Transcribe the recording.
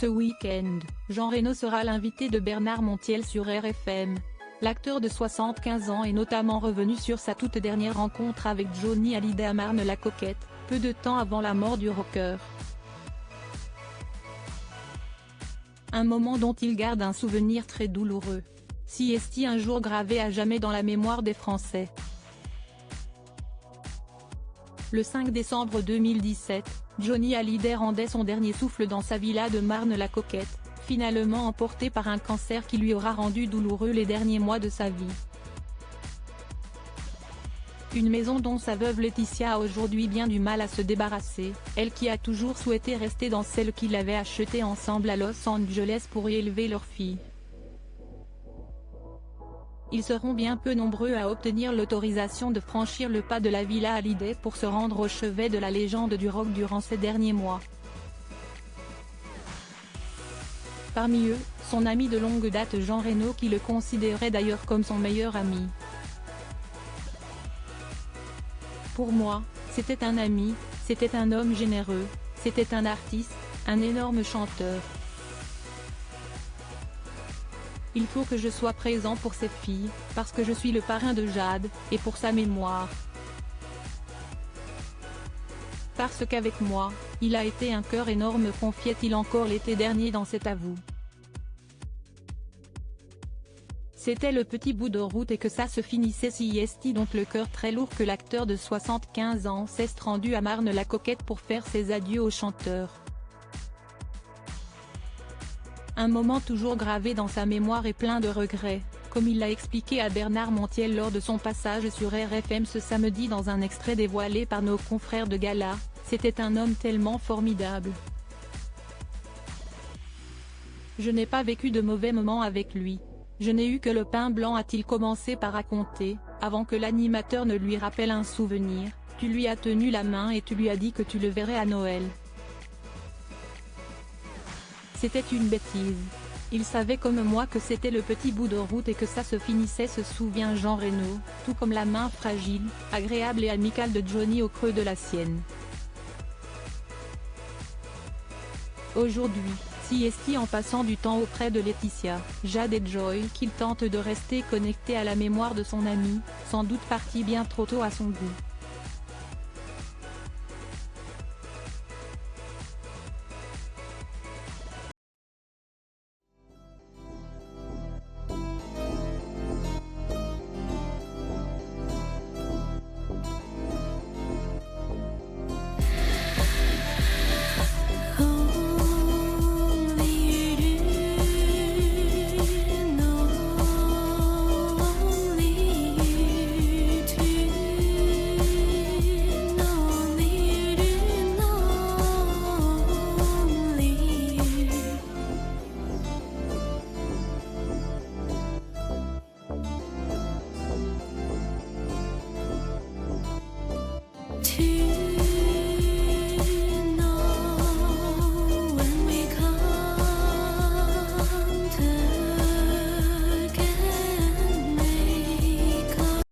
Ce week-end, Jean Reno sera l'invité de Bernard Montiel sur RFM. L'acteur de 75 ans est notamment revenu sur sa toute dernière rencontre avec Johnny Hallyday à Marne-la-Coquette, peu de temps avant la mort du rocker. Un moment dont il garde un souvenir très douloureux. CST un jour gravé à jamais dans la mémoire des Français. Le 5 décembre 2017, Johnny Hallyday rendait son dernier souffle dans sa villa de Marne-la-Coquette, finalement emporté par un cancer qui lui aura rendu douloureux les derniers mois de sa vie. Une maison dont sa veuve Laetitia a aujourd'hui bien du mal à se débarrasser, elle qui a toujours souhaité rester dans celle qu'ils avaient achetée ensemble à Los Angeles pour y élever leur fille. Ils seront bien peu nombreux à obtenir l'autorisation de franchir le pas de la villa Hallyday pour se rendre au chevet de la légende du rock durant ces derniers mois. Parmi eux, son ami de longue date Jean Reno qui le considérait d'ailleurs comme son meilleur ami. Pour moi, c'était un ami, c'était un homme généreux, c'était un artiste, un énorme chanteur. Il faut que je sois présent pour cette fille, parce que je suis le parrain de Jade, et pour sa mémoire. Parce qu'avec moi, il a été un cœur énorme, confiait-il encore l'été dernier dans cet avou. C'était le petit bout de route et que ça se finissait CST, donc le cœur très lourd que l'acteur de 75 ans s'est rendu à Marne-la-Coquette pour faire ses adieux au chanteur. Un moment toujours gravé dans sa mémoire et plein de regrets, comme il l'a expliqué à Bernard Montiel lors de son passage sur RFM ce samedi dans un extrait dévoilé par nos confrères de Gala. C'était un homme tellement formidable. Je n'ai pas vécu de mauvais moments avec lui. Je n'ai eu que le pain blanc, a-t-il commencé par raconter, avant que l'animateur ne lui rappelle un souvenir. Tu lui as tenu la main et tu lui as dit que tu le verrais à Noël. C'était une bêtise. Il savait comme moi que c'était le petit bout de route et que ça se finissait, se souvient Jean Reno, tout comme la main fragile, agréable et amicale de Johnny au creux de la sienne. Aujourd'hui, CST en passant du temps auprès de Laetitia, Jade et Joy qu'il tente de rester connecté à la mémoire de son ami, sans doute parti bien trop tôt à son goût.